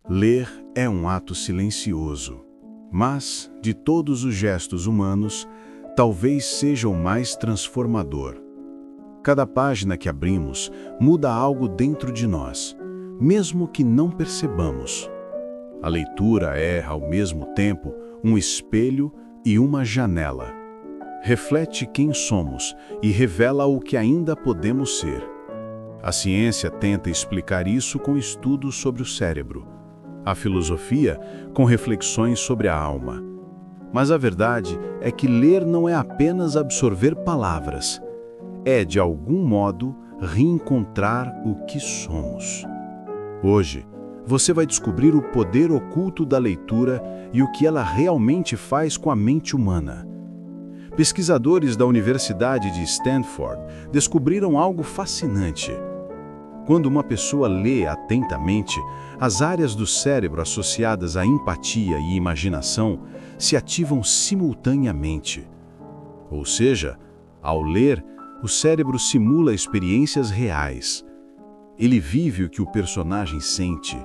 Ler é um ato silencioso, mas, de todos os gestos humanos, talvez seja o mais transformador. Cada página que abrimos muda algo dentro de nós, mesmo que não percebamos. A leitura é, ao mesmo tempo, um espelho e uma janela. Reflete quem somos e revela o que ainda podemos ser. A ciência tenta explicar isso com estudos sobre o cérebro. A filosofia, com reflexões sobre a alma. Mas a verdade é que ler não é apenas absorver palavras. É, de algum modo, reencontrar o que somos. Hoje, você vai descobrir o poder oculto da leitura e o que ela realmente faz com a mente humana. Pesquisadores da Universidade de Stanford descobriram algo fascinante. Quando uma pessoa lê atentamente, as áreas do cérebro associadas à empatia e imaginação se ativam simultaneamente. Ou seja, ao ler, o cérebro simula experiências reais. Ele vive o que o personagem sente.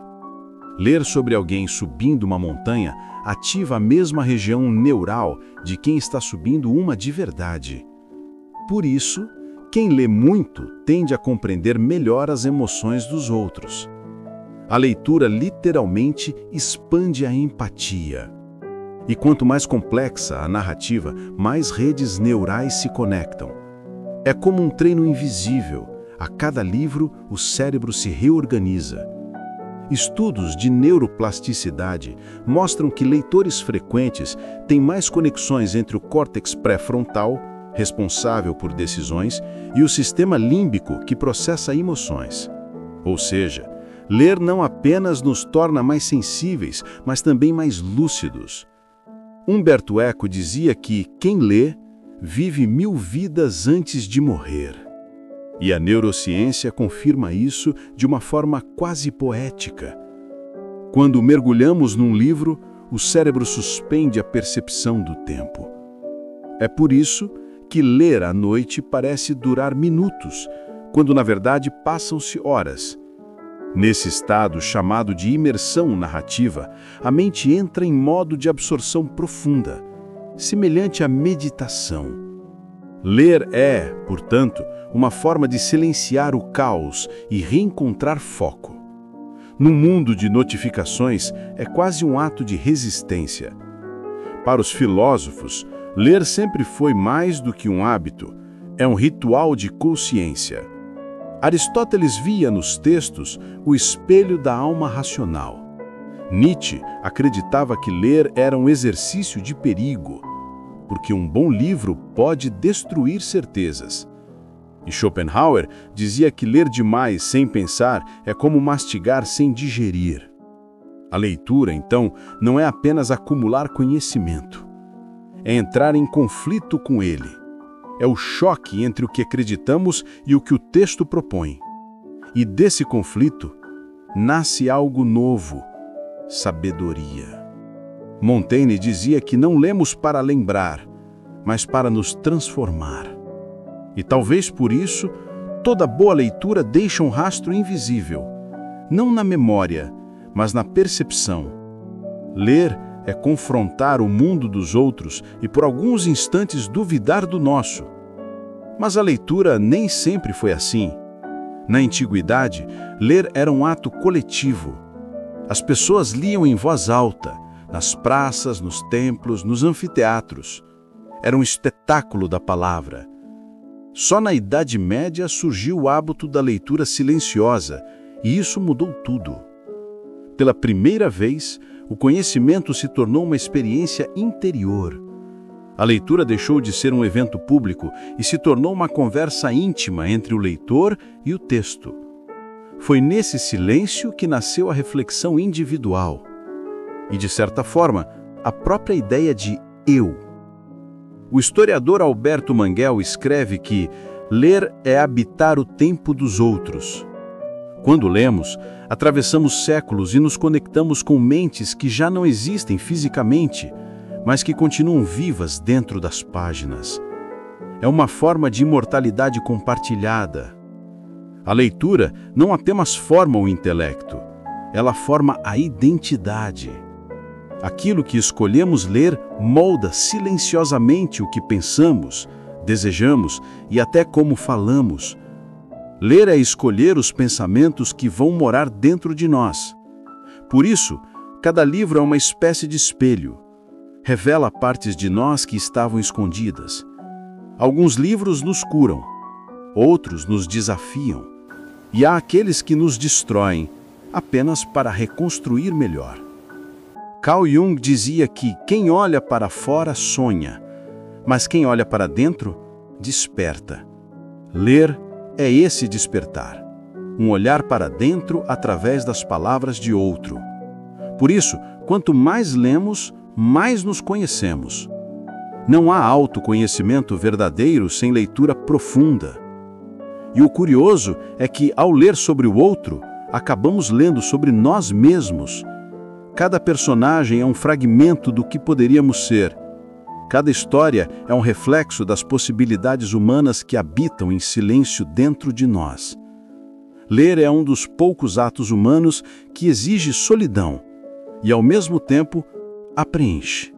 Ler sobre alguém subindo uma montanha ativa a mesma região neural de quem está subindo uma de verdade. Por isso, quem lê muito tende a compreender melhor as emoções dos outros. A leitura literalmente expande a empatia. E quanto mais complexa a narrativa, mais redes neurais se conectam. É como um treino invisível. A cada livro, o cérebro se reorganiza. Estudos de neuroplasticidade mostram que leitores frequentes têm mais conexões entre o córtex pré-frontal, responsável por decisões, e o sistema límbico, que processa emoções. Ou seja, ler não apenas nos torna mais sensíveis, mas também mais lúcidos. Humberto Eco dizia que quem lê vive 1000 vidas antes de morrer. E a neurociência confirma isso de uma forma quase poética. Quando mergulhamos num livro, o cérebro suspende a percepção do tempo. É por isso que ler à noite parece durar minutos, quando na verdade passam-se horas. Nesse estado chamado de imersão narrativa, a mente entra em modo de absorção profunda, semelhante à meditação. Ler é, portanto, uma forma de silenciar o caos e reencontrar foco. No mundo de notificações, é quase um ato de resistência. Para os filósofos, ler sempre foi mais do que um hábito, é um ritual de consciência. Aristóteles via nos textos o espelho da alma racional. Nietzsche acreditava que ler era um exercício de perigo, porque um bom livro pode destruir certezas. E Schopenhauer dizia que ler demais sem pensar é como mastigar sem digerir. A leitura, então, não é apenas acumular conhecimento. É entrar em conflito com ele. É o choque entre o que acreditamos e o que o texto propõe. E desse conflito nasce algo novo, sabedoria. Montaigne dizia que não lemos para lembrar, mas para nos transformar. E talvez por isso, toda boa leitura deixa um rastro invisível, não na memória, mas na percepção. Ler é confrontar o mundo dos outros e por alguns instantes duvidar do nosso. Mas a leitura nem sempre foi assim. Na antiguidade, ler era um ato coletivo. As pessoas liam em voz alta, nas praças, nos templos, nos anfiteatros. Era um espetáculo da palavra. Só na Idade Média surgiu o hábito da leitura silenciosa, e isso mudou tudo. Pela primeira vez, o conhecimento se tornou uma experiência interior. A leitura deixou de ser um evento público e se tornou uma conversa íntima entre o leitor e o texto. Foi nesse silêncio que nasceu a reflexão individual. E, de certa forma, a própria ideia de eu. O historiador Alberto Manguel escreve que ler é habitar o tempo dos outros. Quando lemos, atravessamos séculos e nos conectamos com mentes que já não existem fisicamente, mas que continuam vivas dentro das páginas. É uma forma de imortalidade compartilhada. A leitura não apenas forma o intelecto, ela forma a identidade. Aquilo que escolhemos ler molda silenciosamente o que pensamos, desejamos e até como falamos. Ler é escolher os pensamentos que vão morar dentro de nós. Por isso, cada livro é uma espécie de espelho. Revela partes de nós que estavam escondidas. Alguns livros nos curam, outros nos desafiam, e há aqueles que nos destroem, apenas para reconstruir melhor. Carl Jung dizia que quem olha para fora sonha, mas quem olha para dentro desperta. Ler é esse despertar, um olhar para dentro através das palavras de outro. Por isso, quanto mais lemos, mais nos conhecemos. Não há autoconhecimento verdadeiro sem leitura profunda. E o curioso é que, ao ler sobre o outro, acabamos lendo sobre nós mesmos. Cada personagem é um fragmento do que poderíamos ser. Cada história é um reflexo das possibilidades humanas que habitam em silêncio dentro de nós. Ler é um dos poucos atos humanos que exige solidão e, ao mesmo tempo, a preenche.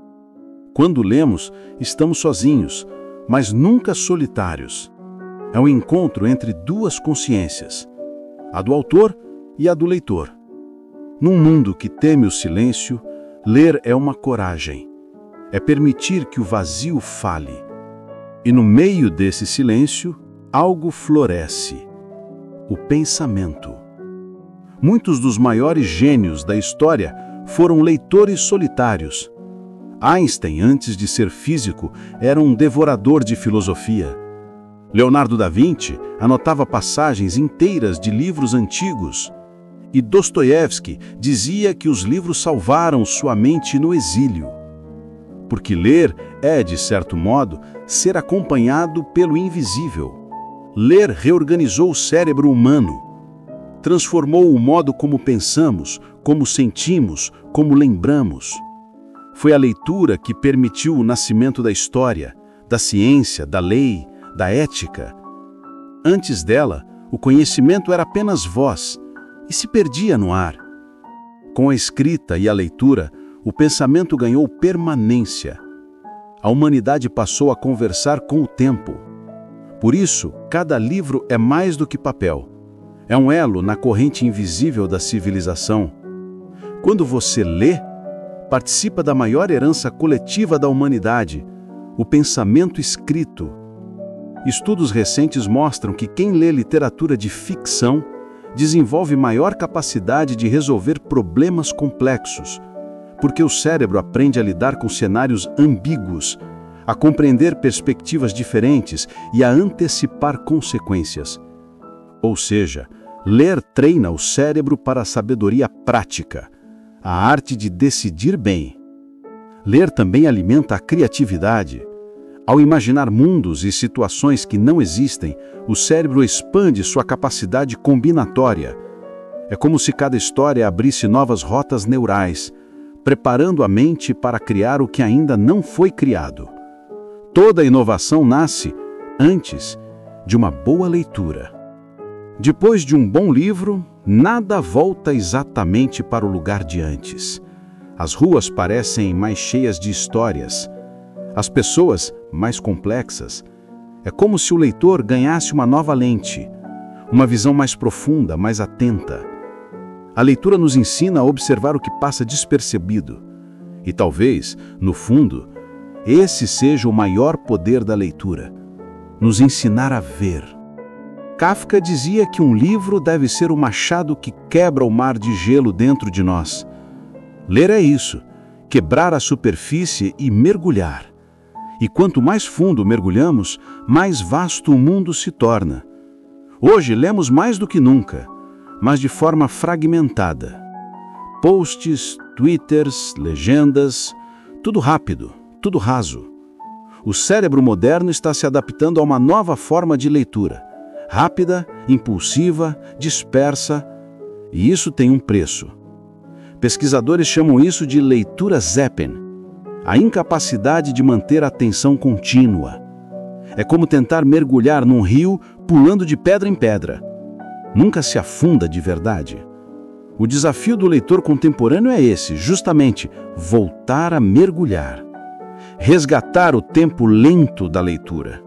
Quando lemos, estamos sozinhos, mas nunca solitários. É um encontro entre duas consciências, a do autor e a do leitor. Num mundo que teme o silêncio, ler é uma coragem. É permitir que o vazio fale. E no meio desse silêncio, algo floresce: o pensamento. Muitos dos maiores gênios da história foram leitores solitários. Einstein, antes de ser físico, era um devorador de filosofia. Leonardo da Vinci anotava passagens inteiras de livros antigos. E Dostoiévski dizia que os livros salvaram sua mente no exílio. Porque ler é, de certo modo, ser acompanhado pelo invisível. Ler reorganizou o cérebro humano. Transformou o modo como pensamos, como sentimos, como lembramos. Foi a leitura que permitiu o nascimento da história, da ciência, da lei, da ética. Antes dela, o conhecimento era apenas voz e se perdia no ar. Com a escrita e a leitura, o pensamento ganhou permanência. A humanidade passou a conversar com o tempo. Por isso, cada livro é mais do que papel. É um elo na corrente invisível da civilização. Quando você lê, participa da maior herança coletiva da humanidade, o pensamento escrito. Estudos recentes mostram que quem lê literatura de ficção desenvolve maior capacidade de resolver problemas complexos, porque o cérebro aprende a lidar com cenários ambíguos, a compreender perspectivas diferentes e a antecipar consequências. Ou seja, ler treina o cérebro para a sabedoria prática, a arte de decidir bem. Ler também alimenta a criatividade. Ao imaginar mundos e situações que não existem, o cérebro expande sua capacidade combinatória. É como se cada história abrisse novas rotas neurais, preparando a mente para criar o que ainda não foi criado. Toda inovação nasce, antes, de uma boa leitura. Depois de um bom livro, nada volta exatamente para o lugar de antes. As ruas parecem mais cheias de histórias. As pessoas, mais complexas. É como se o leitor ganhasse uma nova lente, uma visão mais profunda, mais atenta. A leitura nos ensina a observar o que passa despercebido. E talvez, no fundo, esse seja o maior poder da leitura: nos ensinar a ver. Kafka dizia que um livro deve ser o machado que quebra o mar de gelo dentro de nós. Ler é isso, quebrar a superfície e mergulhar. E quanto mais fundo mergulhamos, mais vasto o mundo se torna. Hoje lemos mais do que nunca, mas de forma fragmentada. Posts, twitters, legendas, tudo rápido, tudo raso. O cérebro moderno está se adaptando a uma nova forma de leitura, rápida, impulsiva, dispersa, e isso tem um preço. Pesquisadores chamam isso de leitura Zapping, a incapacidade de manter a atenção contínua. É como tentar mergulhar num rio pulando de pedra em pedra. Nunca se afunda de verdade. O desafio do leitor contemporâneo é esse, justamente, voltar a mergulhar. Resgatar o tempo lento da leitura.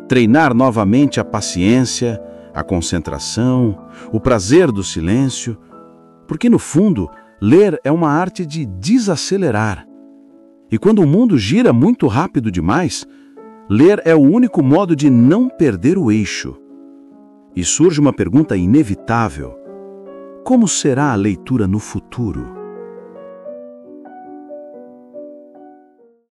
Treinar novamente a paciência, a concentração, o prazer do silêncio, porque, no fundo, ler é uma arte de desacelerar. E quando o mundo gira muito rápido demais, ler é o único modo de não perder o eixo. E surge uma pergunta inevitável: como será a leitura no futuro?